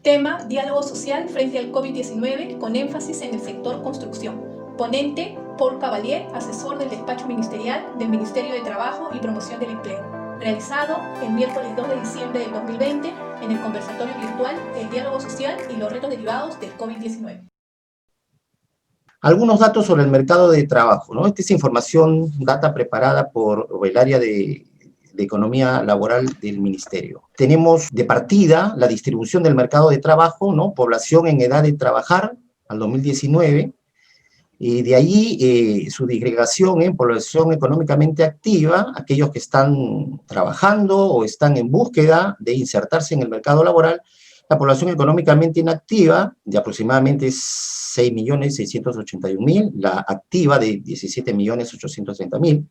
Tema: diálogo social frente al COVID-19 con énfasis en el sector construcción. Ponente: Paul Cavalier, asesor del despacho ministerial del Ministerio de Trabajo y Promoción del Empleo. Realizado el miércoles 2 de diciembre del 2020 en el conversatorio virtual El diálogo social y los retos derivados del COVID-19. Algunos datos sobre el mercado de trabajo, ¿no? Esta es información, data preparada por el área de Economía Laboral del Ministerio. Tenemos de partida la distribución del mercado de trabajo, ¿no? Población en edad de trabajar al 2019, y de ahí su disgregación en población económicamente activa, aquellos que están trabajando o están en búsqueda de insertarse en el mercado laboral. La población económicamente inactiva, de aproximadamente 6.681.000, la activa de 17.830.000,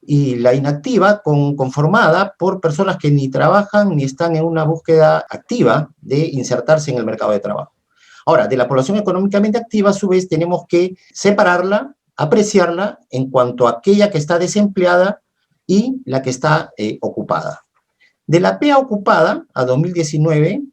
y la inactiva conformada por personas que ni trabajan ni están en una búsqueda activa de insertarse en el mercado de trabajo. Ahora, de la población económicamente activa, a su vez, tenemos que separarla, apreciarla en cuanto a aquella que está desempleada y la que está ocupada. De la PEA ocupada a 2019,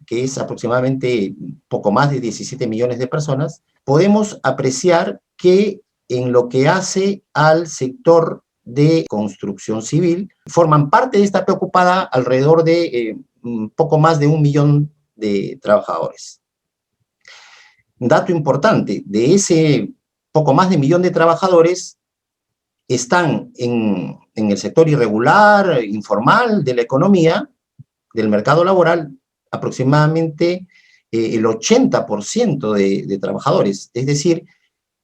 que es aproximadamente poco más de 17 millones de personas, podemos apreciar que en lo que hace al sector de construcción civil, forman parte de esta PEA ocupada alrededor de poco más de 1 millón de trabajadores. Dato importante, de ese poco más de 1 millón de trabajadores están en el sector irregular, informal de la economía, del mercado laboral, aproximadamente el 80% de trabajadores. Es decir,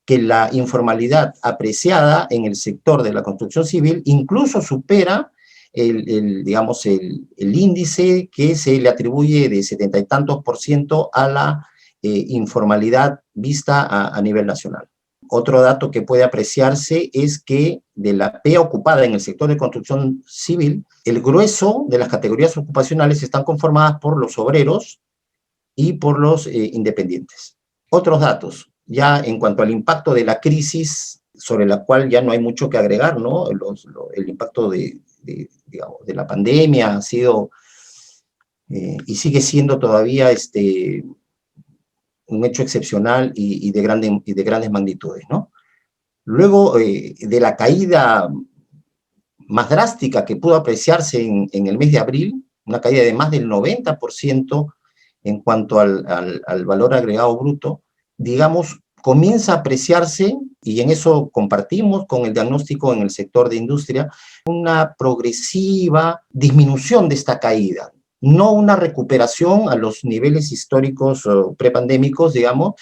que la informalidad apreciada en el sector de la construcción civil incluso supera digamos, el índice que se le atribuye de 70 y tantos % a la informalidad vista a nivel nacional. Otro dato que puede apreciarse es que de la PEA ocupada en el sector de construcción civil, el grueso de las categorías ocupacionales están conformadas por los obreros y por los independientes. Otros datos, ya en cuanto al impacto de la crisis, sobre la cual ya no hay mucho que agregar, ¿no? El impacto digamos, de la pandemia ha sido y sigue siendo todavía un hecho excepcional y de grandes magnitudes, ¿no? Luego de la caída más drástica que pudo apreciarse en el mes de abril, una caída de más del 90% en cuanto al valor agregado bruto, digamos, comienza a apreciarse, y en eso compartimos con el diagnóstico en el sector de industria, una progresiva disminución de esta caída, no una recuperación a los niveles históricos prepandémicos, digamos,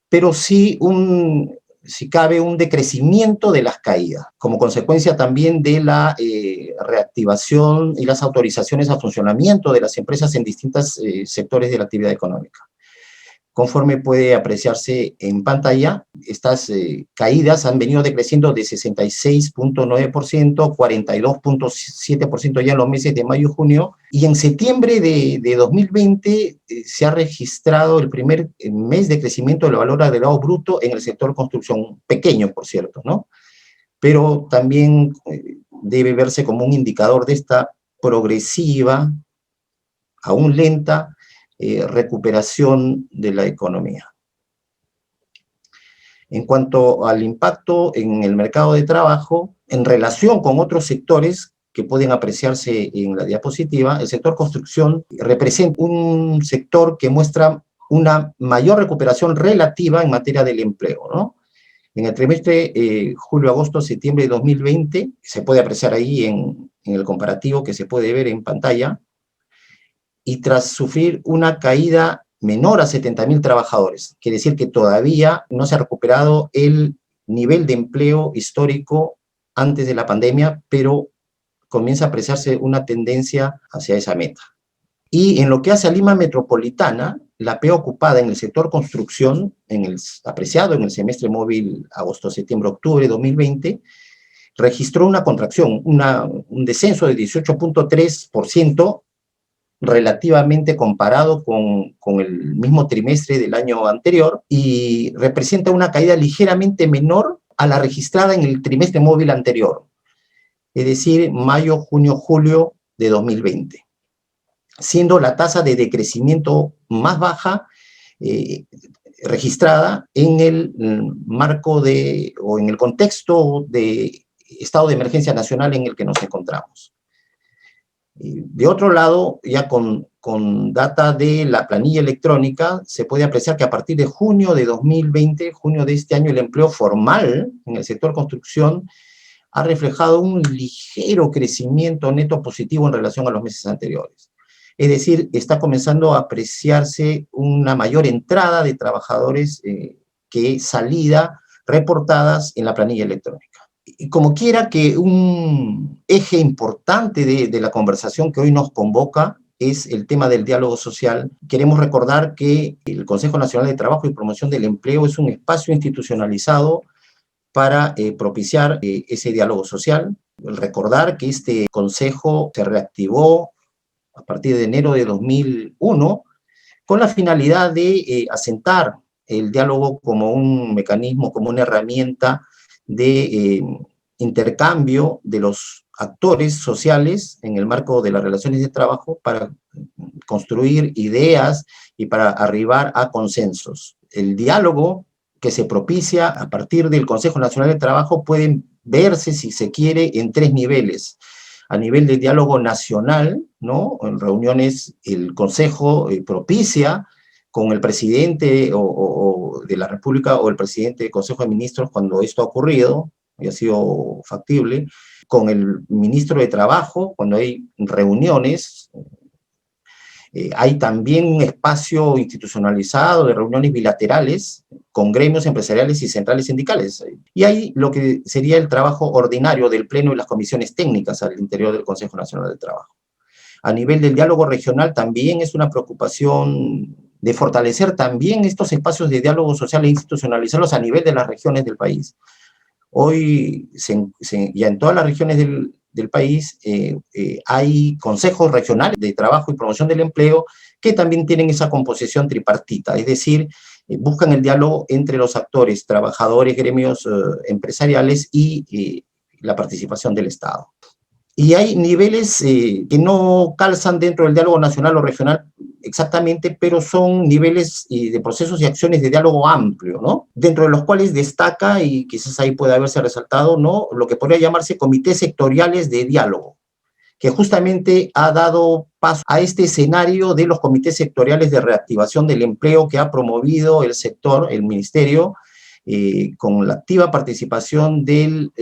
pero sí si cabe, un decrecimiento de las caídas, como consecuencia también de la reactivación y las autorizaciones a funcionamiento de las empresas en distintos sectores de la actividad económica. Conforme puede apreciarse en pantalla, estas caídas han venido decreciendo de 66.9%, 42.7% ya en los meses de mayo y junio, y en septiembre de 2020 se ha registrado el primer mes de crecimiento del valor agregado bruto en el sector construcción, pequeño, por cierto, ¿no? Pero también debe verse como un indicador de esta progresiva, aún lenta, recuperación de la economía. En cuanto al impacto en el mercado de trabajo, en relación con otros sectores que pueden apreciarse en la diapositiva, el sector construcción representa un sector que muestra una mayor recuperación relativa en materia del empleo, ¿no? En el trimestre julio, agosto, septiembre de 2020, se puede apreciar ahí en el comparativo que se puede ver en pantalla, y tras sufrir una caída menor a 70.000 trabajadores. Quiere decir que todavía no se ha recuperado el nivel de empleo histórico antes de la pandemia, pero comienza a apreciarse una tendencia hacia esa meta. Y en lo que hace a Lima Metropolitana, la PEA ocupada en el sector construcción, apreciado en el semestre móvil agosto, septiembre, octubre de 2020, registró una contracción, un descenso de 18.3%, relativamente comparado con el mismo trimestre del año anterior, y representa una caída ligeramente menor a la registrada en el trimestre móvil anterior, es decir, mayo, junio, julio de 2020. siendo la tasa de decrecimiento más baja registrada en el marco o en el contexto de estado de emergencia nacional en el que nos encontramos. De otro lado, ya con data de la planilla electrónica, se puede apreciar que a partir de junio de 2020, junio de este año, el empleo formal en el sector construcción ha reflejado un ligero crecimiento neto positivo en relación a los meses anteriores. Es decir, está comenzando a apreciarse una mayor entrada de trabajadores que salida reportadas en la planilla electrónica. Y como quiera que un eje importante de la conversación que hoy nos convoca es el tema del diálogo social, queremos recordar que el Consejo Nacional de Trabajo y Promoción del Empleo es un espacio institucionalizado para propiciar ese diálogo social. Recordar que este consejo se reactivó a partir de enero de 2001 con la finalidad de asentar el diálogo como un mecanismo, como una herramienta de intercambio de los actores sociales en el marco de las relaciones de trabajo para construir ideas y para arribar a consensos. El diálogo que se propicia a partir del Consejo Nacional de Trabajo puede verse, si se quiere, en tres niveles. A nivel de diálogo nacional, ¿no? En reuniones el Consejo propicia con el presidente o de la República o el presidente del Consejo de Ministros cuando esto ha ocurrido, y ha sido factible, con el ministro de Trabajo cuando hay reuniones. Hay también un espacio institucionalizado de reuniones bilaterales con gremios empresariales y centrales sindicales. Y hay lo que sería el trabajo ordinario del Pleno y las comisiones técnicas al interior del Consejo Nacional del Trabajo. A nivel del diálogo regional también es una preocupación de fortalecer también estos espacios de diálogo social e institucionalizarlos a nivel de las regiones del país. Hoy, ya en todas las regiones del país, hay consejos regionales de trabajo y promoción del empleo que también tienen esa composición tripartita, es decir, buscan el diálogo entre los actores, trabajadores, gremios empresariales y la participación del Estado. Y hay niveles que no calzan dentro del diálogo nacional o regional exactamente, pero son niveles de procesos y acciones de diálogo amplio, ¿no? Dentro de los cuales destaca, y quizás ahí puede haberse resaltado, ¿no?, lo que podría llamarse comités sectoriales de diálogo, que justamente ha dado paso a este escenario de los comités sectoriales de reactivación del empleo que ha promovido el sector, el ministerio, con la activa participación del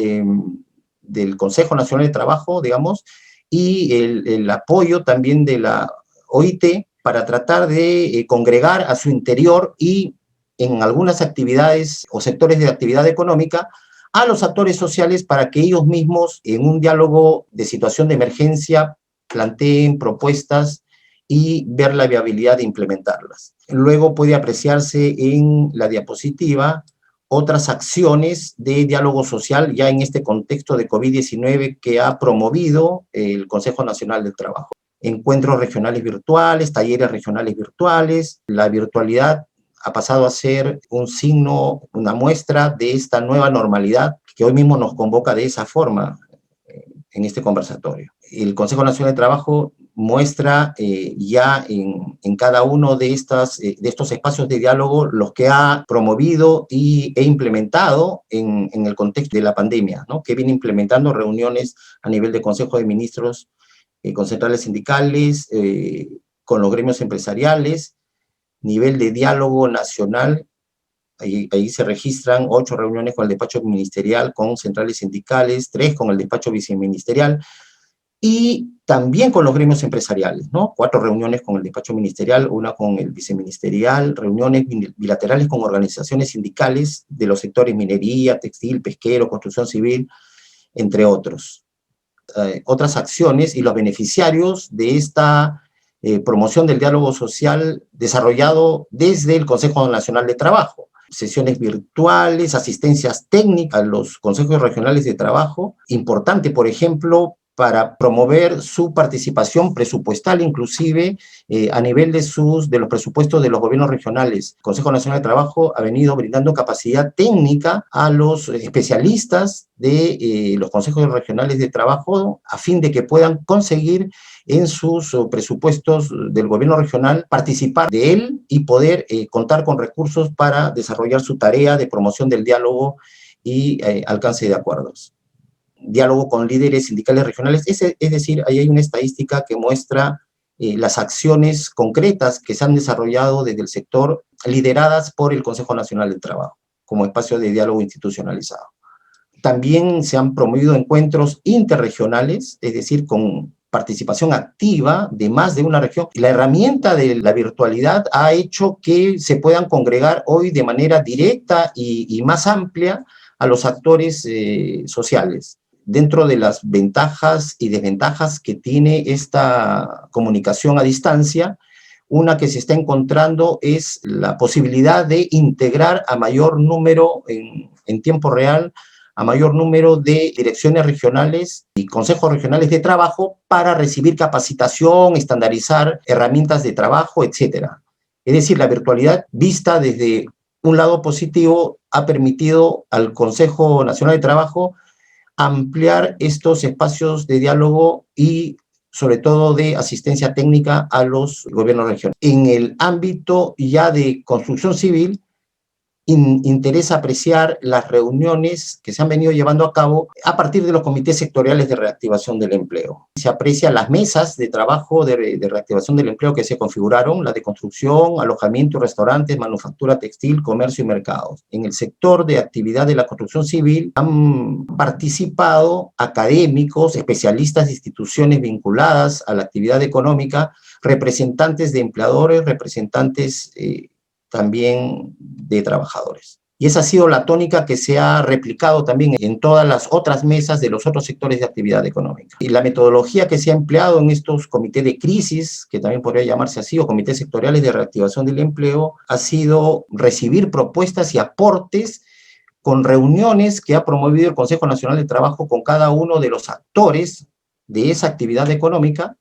Consejo Nacional de Trabajo, digamos, y el apoyo también de la OIT para tratar de congregar a su interior y en algunas actividades o sectores de actividad económica a los actores sociales para que ellos mismos en un diálogo de situación de emergencia planteen propuestas y ver la viabilidad de implementarlas. Luego puede apreciarse en la diapositiva otras acciones de diálogo social ya en este contexto de COVID-19 que ha promovido el Consejo Nacional del Trabajo. Encuentros regionales virtuales, talleres regionales virtuales. La virtualidad ha pasado a ser un signo, una muestra de esta nueva normalidad que hoy mismo nos convoca de esa forma en este conversatorio. El Consejo Nacional de Trabajo muestra ya en cada uno de estos espacios de diálogo los que ha promovido e implementado en el contexto de la pandemia, ¿no?, que viene implementando reuniones a nivel de Consejo de Ministros, con centrales sindicales, con los gremios empresariales, nivel de diálogo nacional. Ahí se registran 8 reuniones con el despacho ministerial, con centrales sindicales, 3 con el despacho viceministerial, y también con los gremios empresariales, ¿no? 4 reuniones con el despacho ministerial, 1 con el viceministerial, reuniones bilaterales con organizaciones sindicales de los sectores minería, textil, pesquero, construcción civil, entre otros. Otras acciones y los beneficiarios de esta promoción del diálogo social desarrollado desde el Consejo Nacional de Trabajo. Sesiones virtuales, asistencias técnicas a los consejos regionales de trabajo, importante, por ejemplo, para promover su participación presupuestal, inclusive a nivel de los presupuestos de los gobiernos regionales. El Consejo Nacional de Trabajo ha venido brindando capacidad técnica a los especialistas de los consejos regionales de trabajo a fin de que puedan conseguir en sus presupuestos del gobierno regional participar de él y poder contar con recursos para desarrollar su tarea de promoción del diálogo y alcance de acuerdos. Diálogo con líderes sindicales regionales, es decir, ahí hay una estadística que muestra las acciones concretas que se han desarrollado desde el sector lideradas por el Consejo Nacional del Trabajo como espacio de diálogo institucionalizado. También se han promovido encuentros interregionales, es decir, con participación activa de más de una región. La herramienta de la virtualidad ha hecho que se puedan congregar hoy de manera directa y más amplia a los actores sociales. Dentro de las ventajas y desventajas que tiene esta comunicación a distancia, una que se está encontrando es la posibilidad de integrar a mayor número en tiempo real, a mayor número de direcciones regionales y consejos regionales de trabajo para recibir capacitación, estandarizar herramientas de trabajo, etc. Es decir, la virtualidad vista desde un lado positivo ha permitido al Consejo Nacional de Trabajo ampliar estos espacios de diálogo y sobre todo de asistencia técnica a los gobiernos regionales. En el ámbito ya de construcción civil, interesa apreciar las reuniones que se han venido llevando a cabo a partir de los comités sectoriales de reactivación del empleo. Se aprecian las mesas de trabajo de reactivación del empleo que se configuraron, la de construcción, alojamiento, restaurantes, manufactura textil, comercio y mercados. En el sector de actividad de la construcción civil han participado académicos, especialistas de instituciones vinculadas a la actividad económica, representantes de empleadores, representantes también de trabajadores. Y esa ha sido la tónica que se ha replicado también en todas las otras mesas de los otros sectores de actividad económica. Y la metodología que se ha empleado en estos comités de crisis, que también podría llamarse así, o comités sectoriales de reactivación del empleo, ha sido recibir propuestas y aportes con reuniones que ha promovido el Consejo Nacional de Trabajo con cada uno de los actores de esa actividad económica,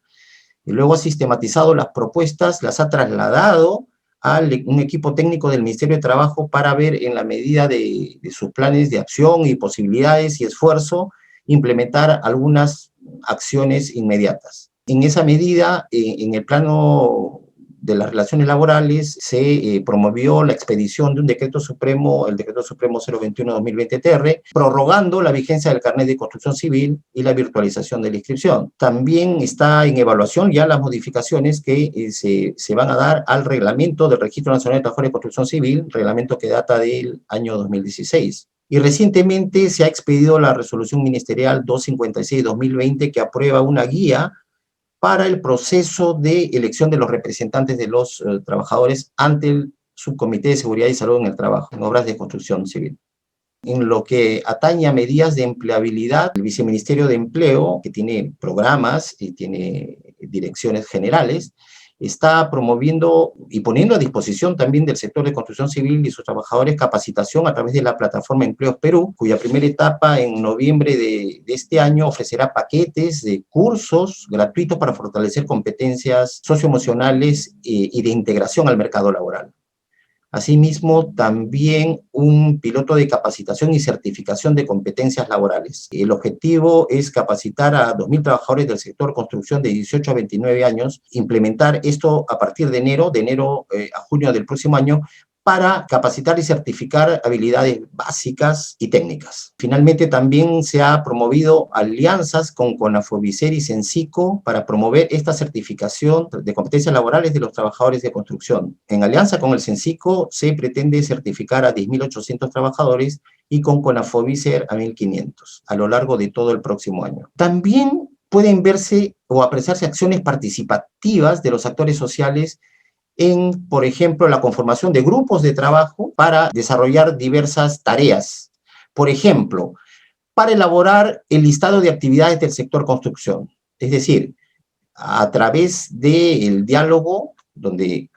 y luego ha sistematizado las propuestas, las ha trasladado a un equipo técnico del Ministerio de Trabajo para ver en la medida de sus planes de acción y posibilidades y esfuerzo, implementar algunas acciones inmediatas. En esa medida, en el plano de las relaciones laborales, se promovió la expedición de un decreto supremo, el decreto supremo 021-2020-TR, prorrogando la vigencia del carnet de construcción civil y la virtualización de la inscripción. También está en evaluación ya las modificaciones que se van a dar al reglamento del Registro Nacional de Trabajadores de Construcción Civil, reglamento que data del año 2016. Y recientemente se ha expedido la resolución ministerial 256-2020 que aprueba una guía para el proceso de elección de los representantes de los trabajadores ante el Subcomité de Seguridad y Salud en el Trabajo, en obras de construcción civil. En lo que atañe a medidas de empleabilidad, el Viceministerio de Empleo, que tiene programas y tiene direcciones generales, está promoviendo y poniendo a disposición también del sector de construcción civil y sus trabajadores capacitación a través de la plataforma Empleos Perú, cuya primera etapa en noviembre de este año ofrecerá paquetes de cursos gratuitos para fortalecer competencias socioemocionales y de integración al mercado laboral. Asimismo, también un piloto de capacitación y certificación de competencias laborales. El objetivo es capacitar a 2.000 trabajadores del sector construcción de 18 a 29 años, implementar esto a partir de enero a junio del próximo año, para capacitar y certificar habilidades básicas y técnicas. Finalmente, también se ha promovido alianzas con CONAFOBICER y CENCICO para promover esta certificación de competencias laborales de los trabajadores de construcción. En alianza con el CENCICO se pretende certificar a 10.800 trabajadores y con CONAFOBICER a 1.500 a lo largo de todo el próximo año. También pueden verse o apreciarse acciones participativas de los actores sociales en, por ejemplo, la conformación de grupos de trabajo para desarrollar diversas tareas. Por ejemplo, para elaborar el listado de actividades del sector construcción. Es decir, a través del diálogo, donde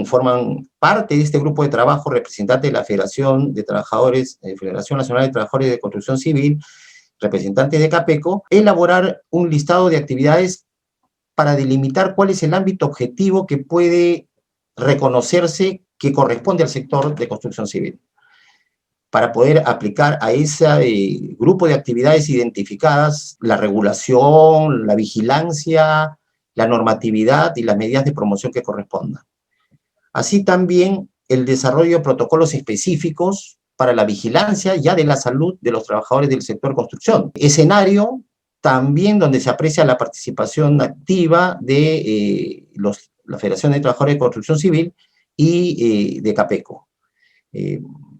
forman parte de este grupo de trabajo representantes de la Federación de Trabajadores, Federación Nacional de Trabajadores de Construcción Civil, representantes de Capeco, elaborar un listado de actividades para delimitar cuál es el ámbito objetivo que puede reconocerse que corresponde al sector de construcción civil, para poder aplicar a ese grupo de actividades identificadas la regulación, la vigilancia, la normatividad y las medidas de promoción que correspondan. Así también el desarrollo de protocolos específicos para la vigilancia ya de la salud de los trabajadores del sector construcción. Escenario también donde se aprecia la participación activa de la Federación de Trabajadores de Construcción Civil y de Capeco.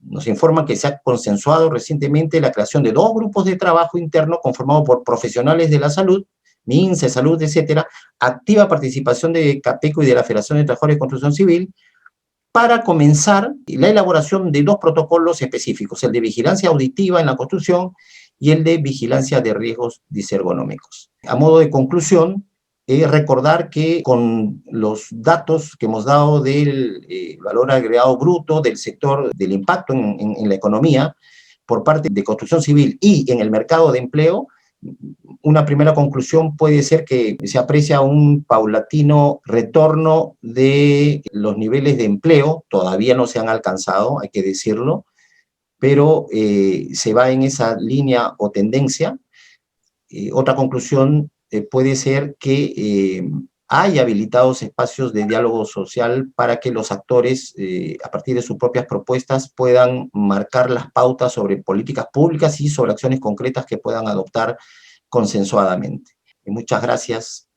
Nos informan que se ha consensuado recientemente la creación de 2 grupos de trabajo interno conformados por profesionales de la salud, MINSE, Salud, etcétera, activa participación de Capeco y de la Federación de Trabajadores de Construcción Civil, para comenzar la elaboración de 2 protocolos específicos, el de vigilancia auditiva en la construcción y el de vigilancia de riesgos disergonómicos. A modo de conclusión, recordar que con los datos que hemos dado del valor agregado bruto del sector, del impacto en la economía por parte de construcción civil y en el mercado de empleo, una primera conclusión puede ser que se aprecia un paulatino retorno de los niveles de empleo, todavía no se han alcanzado, hay que decirlo, pero se va en esa línea o tendencia. Otra conclusión puede ser que hay habilitados espacios de diálogo social para que los actores, a partir de sus propias propuestas, puedan marcar las pautas sobre políticas públicas y sobre acciones concretas que puedan adoptar consensuadamente. Muchas gracias.